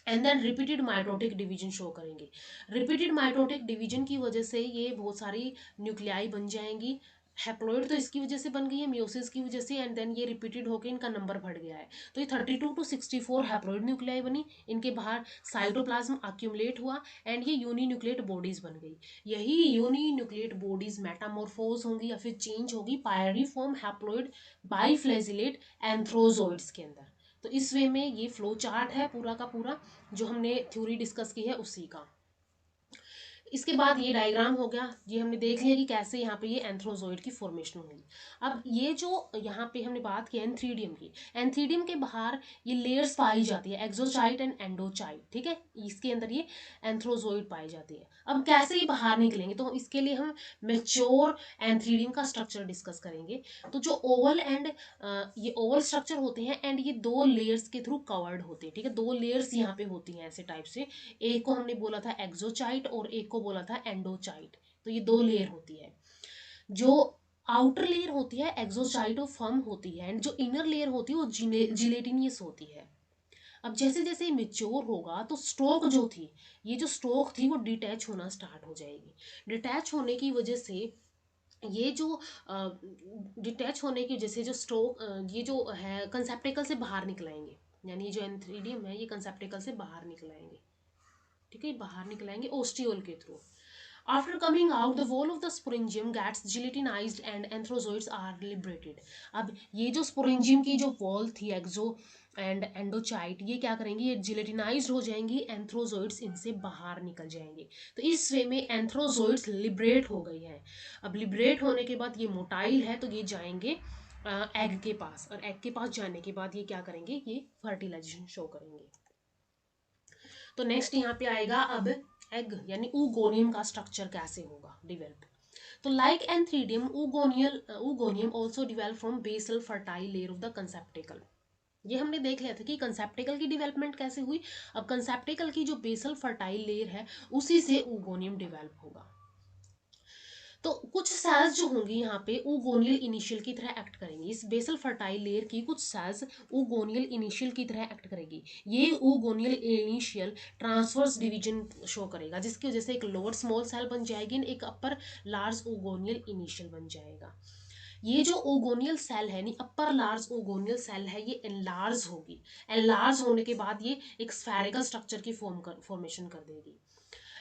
and then repeated mitotic division show करेंगे। रिपीटेड माइटोटिक डिवीजन की वजह से ये बहुत सारी न्यूक्लियाई बन जाएंगी। हैप्लॉइड तो इसकी वजह से बन गई है, मियोसिस की वजह से, एंड देन ये रिपीटेड होकर इनका नंबर बढ़ गया है। तो ये 32 to 64 हैप्लॉइड न्यूक्लियाई बनी, इनके बाहर साइटोप्लाज्म अक्यूमुलेट हुआ एंड ये यूनिन्यूक्लिएट बॉडीज बन गई। यही यूनिन्यूक्लिएट बॉडीज मेटामॉर्फोज होंगी या फिर चेंज होगी पायरिफॉर्म हैप्लॉइड बाइफ्लेजिलेट एंथ्रोजोइड्स के अंदर। तो इस वे में ये फ्लो चार्ट है पूरा का पूरा, जो हमने थ्योरी डिस्कस की है उसी का। इसके बाद ये डायग्राम हो गया, ये हमने देख लिया कि कैसे यहाँ पे ये एंथ्रोजोइड की फॉर्मेशन होगी। अब ये जो यहाँ पे हमने बात की एंथ्रीडियम की, एंथ्रीडियम के बाहर ये लेयर्स पाई जाती है, एक्सोचाइट एंड एंडोचाइट, ठीक है, इसके अंदर ये एंथ्रोजोइड पाई जाती है। अब कैसे ये बाहर निकलेंगे, तो इसके लिए हम मेच्योर एंथ्रीडियम का स्ट्रक्चर डिस्कस करेंगे। तो जो ओवल एंड ये ओवल स्ट्रक्चर होते हैं एंड ये दो लेयर्स के थ्रू कवर्ड होते हैं, ठीक है, दो लेयर्स यहाँ पे होती हैं ऐसे टाइप से। एक को हमने बोला था एक्सोचाइट और एक को बोला था एंडोचाइट। तो ये दो लेयर होती है। जो आउटर लेयर होती है एक्सोचाइटो फर्म होती है एंड जो इनर लेयर होती है वो जिलेटिनियस होती है। अब जैसे जैसे मेच्योर होगा तो स्ट्रोक जो थी, ये जो स्ट्रोक थी वो डिटैच होना स्टार्ट हो जाएगी। डिटैच होने की वजह से ये जो डिटैच होने की वजह से जो स्ट्रोक ये जो है कंसेप्टिकल से बाहर निकलाएंगे, यानी जो एंथ्रीडियम है ये कंसेप्टिकल से बाहर निकलाएंगे, ठीक है, बाहर निकलाएंगे ओस्टियोल के through. After coming out, the wall of the sporangium gets gelatinized and anthrozoids are liberated. अब ये जो sporangium की जो wall थी एक्सो एंड एंडोचाइट, ये क्या करेंगी, ये जिलेटिनाइज्ड हो जाएंगी, एंथ्रोजोइड्स इनसे बाहर निकल जाएंगे। तो इस वे में एंथ्रोजोइड्स लिबरेट हो गई हैं। अब लिबरेट होने के बाद ये मोटाइल है तो ये जाएंगे एग के पास, और एग के पास जाने के बाद ये क्या करेंगे, ये फर्टिलाइजेशन शो करेंगे। तो नेक्स्ट यहाँ पे आएगा अब एग यानी ऊगोनियम का स्ट्रक्चर कैसे होगा डिवेल्प। तो like antheridium oogonium also develop from basal fertile layer of the conceptacle. ये हमने देख लिया था कि कंसेप्टिकल की डेवलपमेंट कैसे हुई। अब कंसेप्टिकल की जो बेसल फर्टाइल लेयर है उसी से ऊगोनियम डेवलप होगा। तो कुछ सेल्स जो होंगी यहाँ पे ऊगोनियल इनिशियल की तरह एक्ट करेंगी। इस बेसल फर्टाइल लेयर की कुछ सेल्स ऊगोनियल इनिशियल की तरह एक्ट करेगी। ये ऊगोनियल इनिशियल ट्रांसवर्स डिवीजन शो करेगा, जिसकी वजह से एक लोअर स्मॉल सेल बन जाएगी, एक अपर लार्ज ऊगोनियल इनिशियल बन जाएगा। ये जो ओगोनियल सेल है नहीं, अपर लार्ज ओगोनियल सेल है, ये एनलार्ज होगी। एनलार्ज होने के बाद ये एक स्फेरिकल स्ट्रक्चर की फॉर्मेशन कर देगी।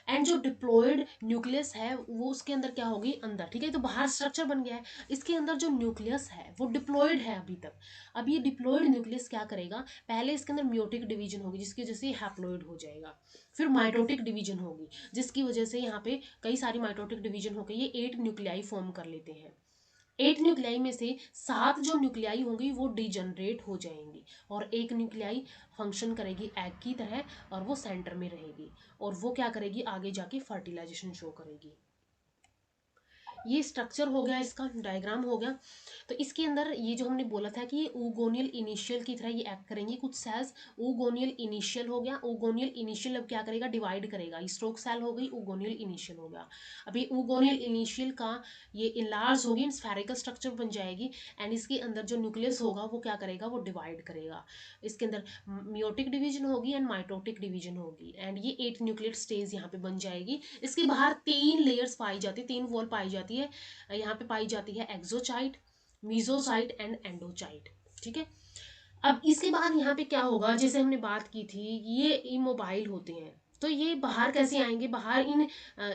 एंड जो डिप्लॉयड न्यूक्लियस है वो उसके अंदर क्या होगी, अंदर, ठीक है। तो बाहर स्ट्रक्चर बन गया है, इसके अंदर जो न्यूक्लियस है वो डिप्लॉयड है अभी तक। अब ये डिप्लॉयड न्यूक्लियस क्या करेगा, पहले इसके अंदर म्योटिक डिवीजन होगी जिसकी वजह से हैप्लॉयड हो जाएगा, फिर माइटोटिक डिवीजन होगी जिसकी वजह से यहाँ पे कई सारी माइटोटिक डिवीजन होकर ये 8 न्यूक्लियाई फॉर्म कर लेते हैं। 8 न्यूक्लियाई में से 7 जो न्यूक्लियाई होंगी वो डिजनरेट हो जाएंगी और एक न्यूक्लियाई फंक्शन करेगी एग की तरह और वो सेंटर में रहेगी और वो क्या करेगी, आगे जाके फर्टिलाइजेशन शो करेगी। ये स्ट्रक्चर हो गया, इसका डायग्राम हो गया। तो इसके अंदर ये जो हमने बोला था कि ये ओगोनियल इनिशियल की तरह ये एक्ट करेंगे कुछ सेल्स। ओगोनियल इनिशियल हो गया, ओगोनियल इनिशियल अब क्या करेगा, डिवाइड करेगा। स्ट्रोक सेल हो गई, ओगोनियल इनिशियल हो गया। अभी ओगोनियल इनिशियल का ये इनलार्ज होगी, स्फेरिकल स्ट्रक्चर बन जाएगी एंड इसके अंदर जो न्यूक्लियस होगा वो क्या करेगा, वो डिवाइड करेगा। इसके अंदर मियोटिक डिवीजन होगी एंड माइटोटिक डिवीजन होगी एंड ये 8 न्यूक्लियेट स्टेज यहाँ पे बन जाएगी। इसके बाहर 3 लेयर्स पाई जाती है, 3 वॉल पाई जाती है। यहाँ पे पाई जाती है एक्सोचाइट, मीजोसाइट एंड एंडोचाइट, ठीक है। अब इसके बाद यहाँ पे क्या होगा, जैसे हमने बात की थी, ये इमोबाइल होते हैं तो ये बाहर कैसे आएंगे, बाहर इन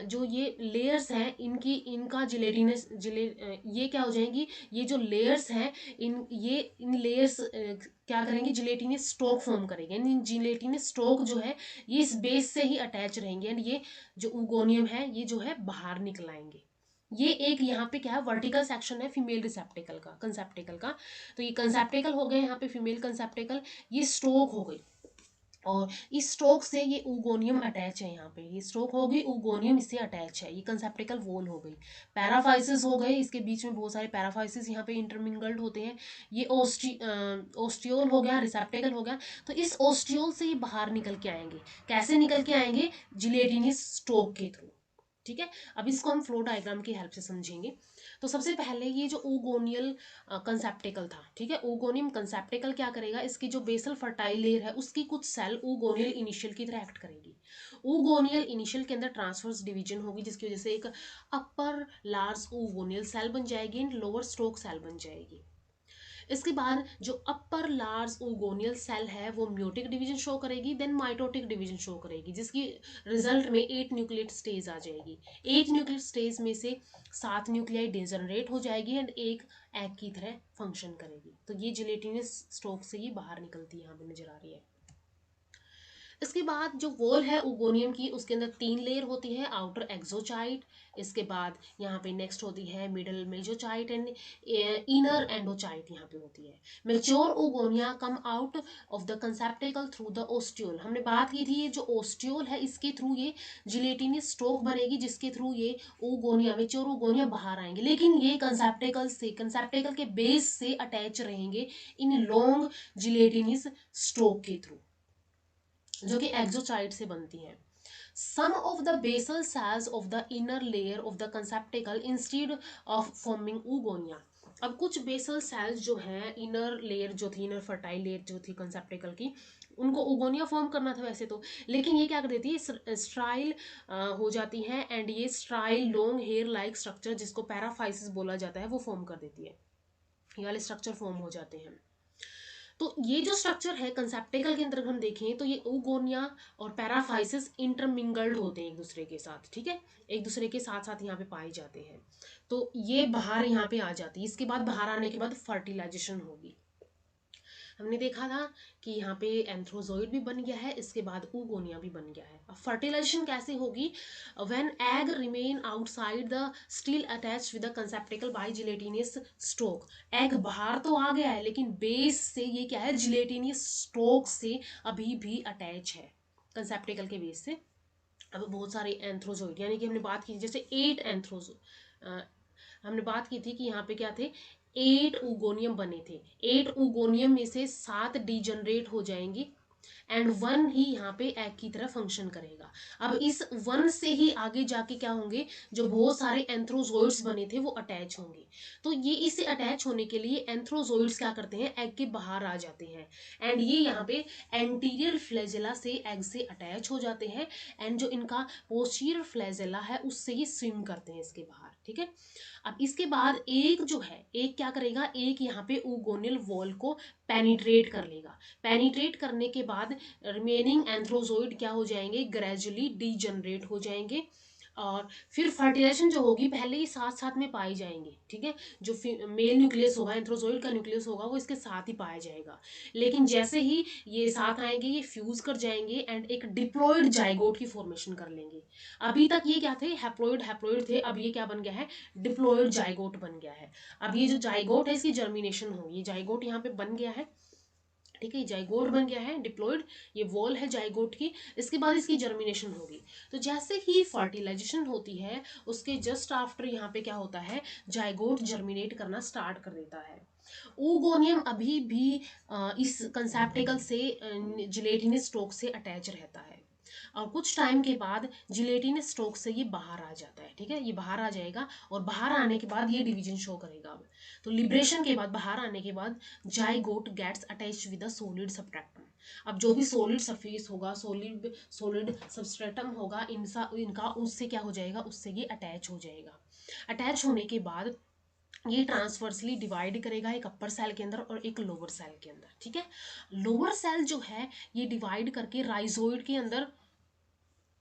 जो ये लेयर्स हैं इनकी, इनका जिलेटिनस ये क्या हो जाएंगी, ये जो लेयर्स हैं इन लेयर्स क्या करेंगे, जिलेटिनस स्टॉक फॉर्म करेंगे। इन जिलेटिनस स्टॉक जो है ये इस बेस से ही अटैच रहेंगे एंड ये जो ओगोनियम है ये जो है बाहर निकल आएंगे। ये एक यहाँ पे क्या है, वर्टिकल सेक्शन है फीमेल रिसेप्टेकल का, कंसेप्टेकल का। तो ये कंसेप्टेकल हो गए यहाँ पे फीमेल कंसेप्टेकल, ये स्टोक हो गई और इस स्टोक से ये ओगोनियम अटैच है। यहाँ पे ये स्टोक हो गई, ओगोनियम इससे अटैच है, ये कंसेप्टेकल वॉल हो गई। पैराफाइसिस हो गए, इसके बीच में बहुत सारे पैराफाइसिस यहाँ पे इंटरमिंगल्ड होते हैं। ये ओस्टियोल हो गया, रिसेप्टेकल हो गया। तो इस ओस्टियोल से ये बाहर निकल के आएंगे, कैसे निकल के आएंगे, जिलेटिनस स्टोक के थ्रू, ठीक है। अब इसको हम फ्लो डायग्राम की हेल्प से समझेंगे। तो सबसे पहले ये जो ओगोनियल कंसेप्टेकल था, ठीक है, ओगोनियम कंसेप्टेकल क्या करेगा, इसकी जो बेसल फर्टाइल लेयर है उसकी कुछ सेल ओगोनियल इनिशियल की तरह एक्ट करेगी। ओगोनियल इनिशियल के अंदर ट्रांसवर्स डिवीजन होगी जिसकी वजह से एक अपर लार्ज ओगोनियल सेल बन जाएगी एंड लोअर स्ट्रोक सेल बन जाएगी। इसके बाद जो अपर लार्ज ओगोनियल सेल है वो म्योटिक डिवीजन शो करेगी, देन माइटोटिक डिवीजन शो करेगी जिसकी रिजल्ट में 8 न्यूक्लियेट स्टेज आ जाएगी। 8 न्यूक्लियेट स्टेज में से 7 न्यूक्लियाई डिजनरेट हो जाएगी एंड एक एग की तरह फंक्शन करेगी। तो ये जिलेटिनस स्टोक से ही बाहर निकलती है, यहाँ पे नजर आ रही है। इसके बाद जो वॉल है ओगोनियम की उसके अंदर 3 लेयर होती है, आउटर एक्सोचाइट, इसके बाद यहाँ पे नेक्स्ट होती है middle mesochite and inner endochite यहाँ पे होती है। Mature oogonia come out of the conceptacle through the ostiole. हमने बात की थी ये जो ओस्टियोल है इसके थ्रू ये जिलेटिनस स्टोक बनेगी जिसके थ्रू ये ओगोनिया, मेच्योर ओगोनिया बाहर आएंगे, लेकिन ये कंसेप्टिकल के बेस से अटैच रहेंगे इन लॉन्ग जिलेटिनस स्टोक के थ्रू जो कि एक्सोचाइट से बनती हैं। Some of the basal cells of the inner layer of the conceptacle instead of forming oogonia। अब कुछ बेसल सेल्स जो हैं, इनर लेयर जो थी, इनर फर्टाइल लेयर जो थी कंसेप्टिकल की, उनको ओगोनिया फॉर्म करना था वैसे तो, लेकिन ये क्या कर देती है, स्ट्राइल हो जाती है एंड ये sterile long hair like structure जिसको पैराफाइसिस बोला जाता है वो फॉर्म कर देती है। ये वाले स्ट्रक्चर फॉर्म हो जाते हैं। तो ये जो स्ट्रक्चर है कंसेप्टिकल के अंदर हम देखें तो ये ओगोनिया और पैराफाइसिस इंटरमिंगल्ड होते हैं एक दूसरे के साथ, ठीक है, एक दूसरे के साथ साथ यहाँ पे पाए जाते हैं। तो ये बाहर यहाँ पे आ जाती है, इसके बाद बाहर आने के बाद फर्टिलाइजेशन होगी। हमने देखा था कि यहाँ पे एंथ्रोजोइड भी बन गया है, इसके बाद oogonia भी बन गया है। अब फर्टिलाइजेशन कैसे होगी, when egg remain outside the still attached with the conceptacle by gelatinous stalk. Egg बाहर तो आ गया है लेकिन बेस से ये क्या है, जिलेटिनियस स्टोक से अभी भी अटैच है, कंसेप्टिकल के बेस से। अब बहुत सारे एंथ्रोजोइड, यानी कि हमने बात की जैसे 8 हमने बात की थी कि यहाँ पे क्या थे, 8 oogoनियम बने थे। 8 oogoनियम में से 7 डिजनरेट हो जाएंगी एंड वन ही यहाँ पे एग की तरह फंक्शन करेगा। अब इस वन से ही आगे जाके क्या होंगे, जो बहुत सारे एंथ्रोजोइड्स बने थे वो अटैच होंगे। तो ये इससे अटैच होने के लिए एंथ्रोजोइड्स क्या करते हैं, एग के बाहर आ जाते हैं एंड ये यहाँ पे एंटीरियर फ्लैजेला से एग से अटैच हो जाते हैं एंड जो इनका पोस्टीरियर फ्लैजेला है उससे ये स्विम करते हैं इसके बाहर। ठीक है, अब इसके बाद एक जो है, एक क्या करेगा, एक यहाँ पे oogonal वॉल को पेनिट्रेट कर लेगा। पेनिट्रेट करने के बाद रिमेनिंग एंथ्रोजोइड क्या हो जाएंगे, ग्रेजुअली डीजनरेट हो जाएंगे और फिर फर्टिलाइजेशन जो होगी पहले ही साथ साथ में पाए जाएंगे। ठीक है, जो मेल न्यूक्लियस होगा, एंथ्रोजोइड का न्यूक्लियस होगा वो इसके साथ ही पाया जाएगा। लेकिन जैसे ही ये साथ आएंगे ये फ्यूज कर जाएंगे एंड एक डिप्लॉयड जाइगोट की फॉर्मेशन कर लेंगे। अभी तक ये क्या थे, हैप्लॉयड हैप्लॉयड थे, अब ये क्या बन गया है, डिप्लॉयड जाइगोट बन गया है। अब ये जो जाइगोट है इसकी जर्मिनेशन होगी, जाइगोट यहाँ पे बन गया है। ठीक है, जाइगोट बन गया है डिप्लॉयड, ये वॉल है जाइगोट की। इसके बाद इसकी जर्मिनेशन होगी। तो जैसे ही फर्टिलाइजेशन होती है उसके जस्ट आफ्टर यहाँ पे क्या होता है, जाइगोट जर्मिनेट करना स्टार्ट कर देता है। oogonia अभी भी इस कंसेप्टिकल से जिलेटिनस स्टोक से अटैच रहता है और कुछ टाइम के बाद जिलेटिनस स्टोक से ये बाहर आ जाता है। ठीक है, ये बाहर आ जाएगा और बाहर आने के बाद ये डिवीजन शो करेगा। अब तो लिबरेशन के बाद, बाहर आने के बाद zygote gets attached with the solid substratum. अब जो भी सॉलिड सरफेस होगा, सॉलिड सॉलिड सबस्ट्रेटम होगा, इनका उससे क्या हो जाएगा, उससे ये अटैच हो जाएगा। अटैच होने के बाद ये ट्रांसवर्सली डिवाइड करेगा एक अपर सेल के अंदर और एक लोअर सेल के अंदर। ठीक है, लोअर सेल जो है ये डिवाइड करके राइजोइड के अंदर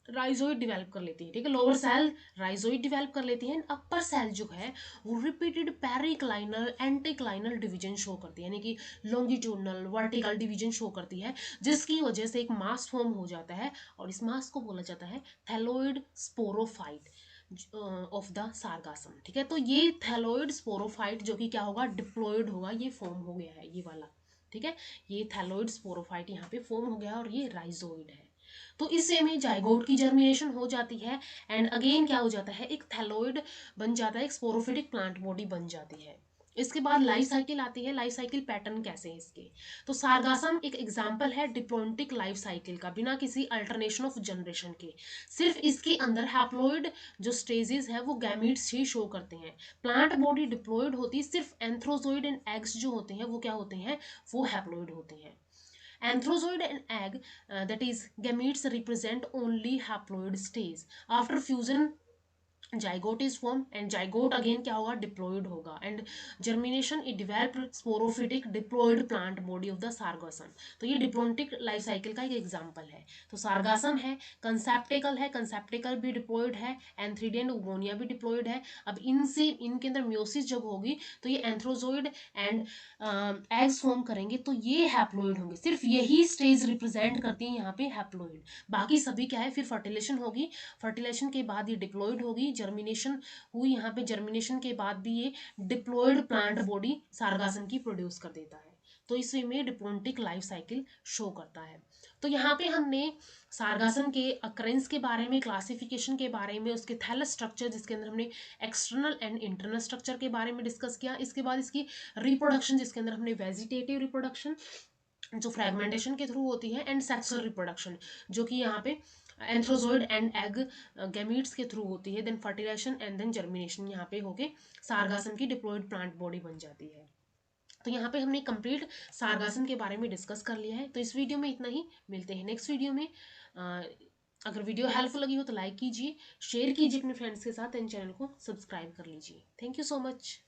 राइजोइड डेवलप कर लेती है। ठीक है, लोअर सेल राइजोइड डेवलप कर लेती है। अपर सेल जो है वो रिपीटेड पेरिक्लाइनल एंटीक्लाइनल डिवीजन शो करती है, यानी कि लॉन्गिट्यूडनल वर्टिकल डिवीजन शो करती है, जिसकी वजह से एक मास फॉर्म हो जाता है और इस मास को बोला जाता है थैलोइड स्पोरोफाइट ऑफ द सार्गासम। ठीक है, तो ये थैलोइड स्पोरोफाइट जो कि क्या होगा, डिप्लॉयड होगा, ये फॉर्म हो गया है ये वाला। ठीक है, ये थैलोइड स्पोरोफाइट यहाँ पे फॉर्म हो गया और ये राइजोइड है। तो इससे में जाइगोट की जर्मिनेशन हो जाती है एंड अगेन क्या हो जाता है, एक थैलोइड बन जाता है, एक स्पोरोफिटिक प्लांट बॉडी बन जाती है। इसके बाद लाइफ साइकिल आती है। लाइफ साइकिल पैटर्न कैसे है इसके, तो सार्गासम एक एग्जांपल है डिप्लॉन्टिक लाइफ साइकिल का, बिना किसी अल्टरनेशन ऑफ जनरेशन के। सिर्फ इसके अंदर हैप्लॉइड जो स्टेजेस है वो गैमीट्स ही शो करते हैं। प्लांट बॉडी डिप्लॉयड होती है, सिर्फ एंथ्रोजोइड एंड एग्स जो होते हैं वो क्या होते हैं, वो हैप्लॉइड होते हैं। Anthrozoid and egg, that is gametes, represent only haploid stage. After fusion zygote is form and zygote again क्या होगा, डिप्लॉयड होगा and germination it develop sporophytic diploid plant body of the Sargassum. तो ये diplontic life cycle का एक example है। तो सार्गासम है, कंसेप्टिकल है, कंसेप्टिकल भी डिप्लॉयड है, एंथ्रीडिया एंड oogonia भी डिप्लॉयड है। अब इनसे इनके अंदर म्योसिस जब होगी तो ये एंथ्रोजोइड एंड एग्स फॉर्म करेंगे, तो ये हैप्लॉइड होंगे। सिर्फ यही स्टेज रिप्रेजेंट करती है यहाँ पे हैप्लॉइड, बाकी सभी क्या है, फिर फर्टिलेशन होगी, फर्टिलेशन के बाद ये डिप्लॉयड होगी, जर्मिनेशन हुई यहाँ पे, जर्मिनेशन के बाद भी ये डिप्लॉयड प्लांट बॉडी सार्गासम की प्रोड्यूस कर देता है। तो इस वे में डिप्लॉन्टिक लाइफ साइकिल शो करता है। तो यहाँ पे हमने सार्गासम के अकरेंस के बारे में, क्लासिफिकेशन के बारे में, उसके थैलस स्ट्रक्चर जिसके अंदर हमने एक्सटर्नल एंड इंटरनल स्ट्रक्चर के बारे में डिस्कस किया। इसके बाद इसकी रिप्रोडक्शन जिसके अंदर हमने वेजिटेटिव रिप्रोडक्शन जो फ्रेगमेंटेशन के थ्रू होती है एंड सेक्सुअल रिप्रोडक्शन जो कि यहाँ पे एंथ्रोजोइड एंड एग गैमीट्स के थ्रू होती है, then fertilization and then germination यहाँ पे होके सार्गासम की डिप्लॉयड प्लांट बॉडी बन जाती है। तो यहाँ पे हमने कंप्लीट सार्गासम के बारे में डिस्कस कर लिया है। तो इस वीडियो में इतना ही, मिलते हैं नेक्स्ट वीडियो में। अगर वीडियो हेल्पफुल लगी हो तो लाइक कीजिए, शेयर कीजिए अपने फ्रेंड्स के साथ एंड चैनल को सब्सक्राइब कर लीजिए। Thank you so much.